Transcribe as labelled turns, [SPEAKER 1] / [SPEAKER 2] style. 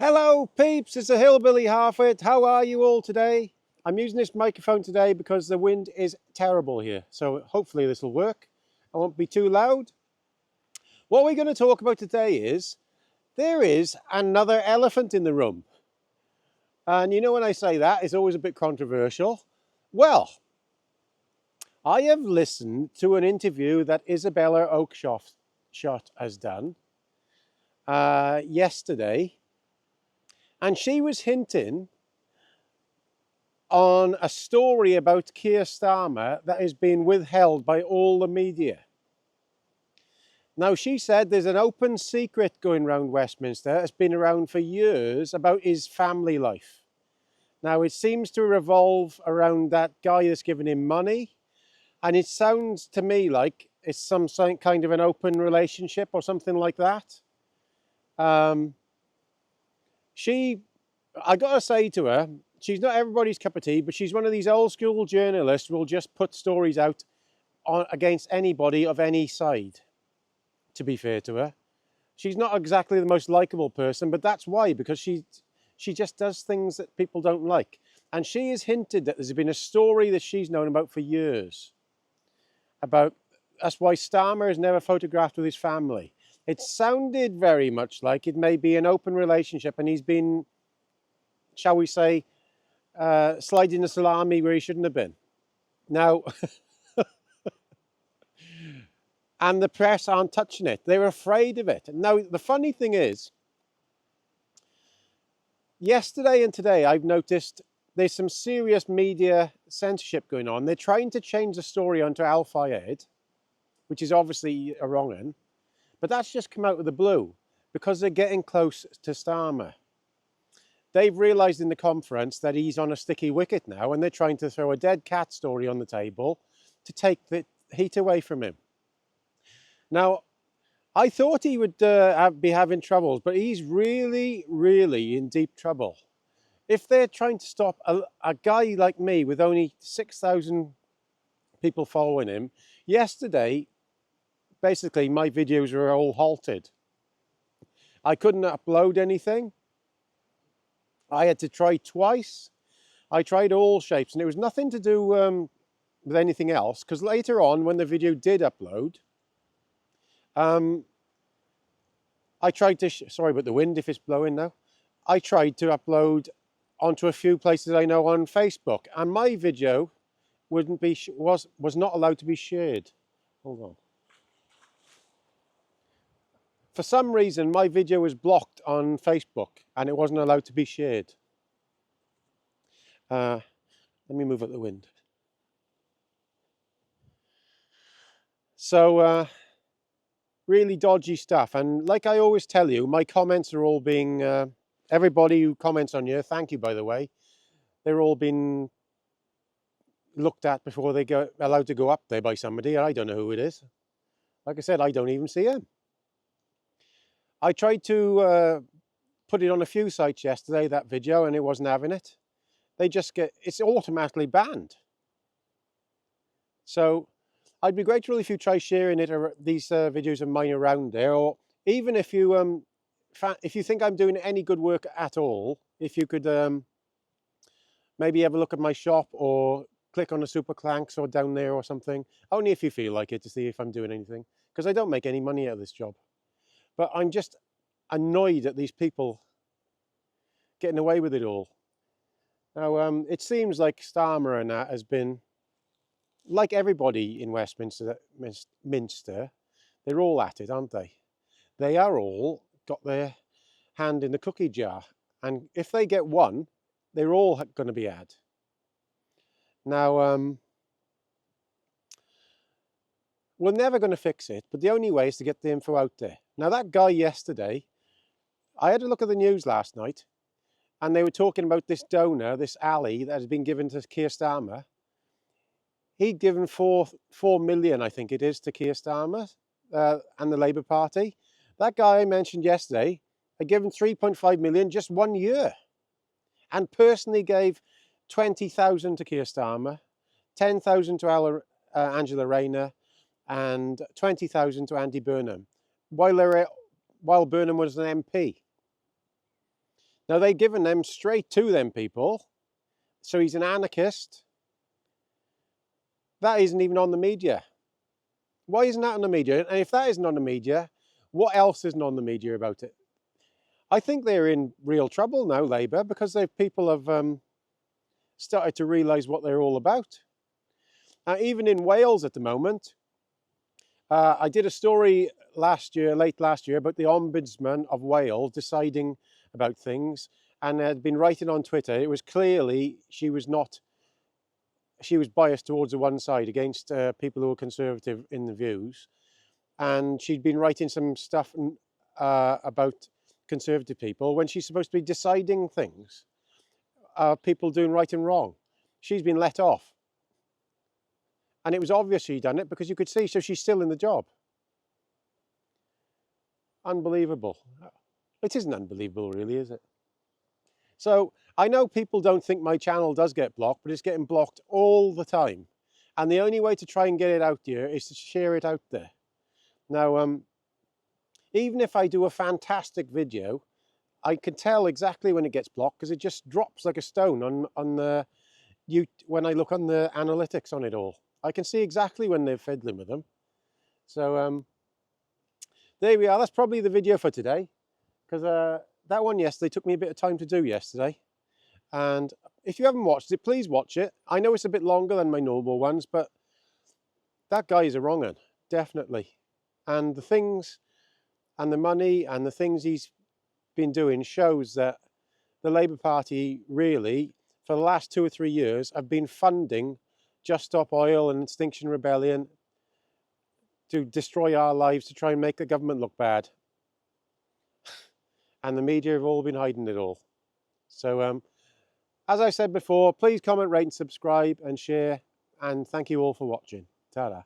[SPEAKER 1] Hello peeps, it's a Hillbilly Harford. How are you all today? I'm using this microphone today because the wind is terrible here, so hopefully this will work. I won't be too loud. What we're going to talk about today is there is another elephant in the room. And you know, when I say that, it's always a bit controversial. Well, I have listened to an interview that Isabel oakshot has done yesterday, and she was hinting on a story about Keir Starmer that has been withheld by all the media. Now, she said there's an open secret going around Westminster that's been around for years about his family life. Now, it seems to revolve around that guy that's given him money, and it sounds to me like it's some kind of an open relationship or something like that. I gotta say to her, she's not everybody's cup of tea, but she's one of these old school journalists who will just put stories out against anybody of any side, to be fair to her. She's not exactly the most likable person, but that's why, because she just does things that people don't like. And she has hinted that there's been a story that she's known about for years. That's why Starmer is never photographed with his family. It sounded very much like it may be an open relationship and he's been, shall we say, sliding the salami where he shouldn't have been. Now, and the press aren't touching it. They're afraid of it. Now, the funny thing is, yesterday and today, I've noticed there's some serious media censorship going on. They're trying to change the story onto Al Fayed, which is obviously a wrong one. But that's just come out of the blue because they're getting close to Starmer. They've realised in the conference that he's on a sticky wicket now, and they're trying to throw a dead cat story on the table to take the heat away from him. Now, I thought he would be having troubles, but he's really, really in deep trouble. If they're trying to stop a guy like me with only 6,000 people following him, yesterday, basically my videos were all halted. I couldn't upload anything. I had to try twice. I tried all shapes, and it was nothing to do with anything else, because later on, when the video did upload, I tried to, sorry about the wind if it's blowing now. I tried to upload onto a few places I know on Facebook, and my video was not allowed to be shared. Hold on. For some reason, my video was blocked on Facebook and it wasn't allowed to be shared. Let me move up the wind. So, really dodgy stuff. And like I always tell you, my comments are all being, everybody who comments on here, thank you by the way, they're all being looked at before they go allowed to go up there by somebody. I don't know who it is. Like I said, I don't even see him. I tried to put it on a few sites yesterday, that video, and it wasn't having it. It's automatically banned. So I'd be grateful if you try sharing it, or these videos of mine around there, or even if you think I'm doing any good work at all, if you could maybe have a look at my shop or click on the super clanks or down there or something, only if you feel like it, to see if I'm doing anything, because I don't make any money out of this job. But I'm just annoyed at these people getting away with it all. Now, it seems like Starmer and that has been, like everybody in Westminster, they're all at it, aren't they? They are all got their hand in the cookie jar. And if they get one, they're all going to be had. Now, we're never going to fix it, but the only way is to get the info out there. Now, that guy yesterday, I had a look at the news last night, and they were talking about this donor, this alley that has been given to Keir Starmer. He'd given 4 million, I think it is, to Keir Starmer and the Labour Party. That guy I mentioned yesterday had given 3.5 million just 1 year, and personally gave 20,000 to Keir Starmer, 10,000 to Angela Rayner, and 20,000 to Andy Burnham, while Burnham was an MP. Now, they've given them straight to them people. So he's an anarchist. That isn't even on the media. Why isn't that on the media? And if that isn't on the media, what else isn't on the media about it? I think they're in real trouble now, Labour, because people have started to realise what they're all about. Even in Wales at the moment, I did a story late last year, about the Ombudsman of Wales deciding about things, and had been writing on Twitter. It was clearly she was biased towards the one side, against people who were conservative in the views, and she'd been writing some stuff about conservative people when she's supposed to be deciding things, people doing right and wrong. She's been let off. And it was obvious she'd done it because you could see, so she's still in the job. Unbelievable. It isn't unbelievable, really, is it? So I know people don't think my channel does get blocked, but it's getting blocked all the time. And the only way to try and get it out there is to share it out there. Now, even if I do a fantastic video, I can tell exactly when it gets blocked because it just drops like a stone when I look on the analytics on it all. I can see exactly when they're fiddling with them. So there we are. That's probably the video for today, because that one yesterday took me a bit of time to do yesterday. And if you haven't watched it, please watch it. I know it's a bit longer than my normal ones, but that guy is a wrong un, definitely. And the things and the money and the things he's been doing shows that the Labour Party really, for the last 2 or 3 years, have been funding Just Stop Oil and Extinction Rebellion to destroy our lives, to try and make the government look bad. And the media have all been hiding it all. So, as I said before, please comment, rate and subscribe and share. And thank you all for watching. Ta-da.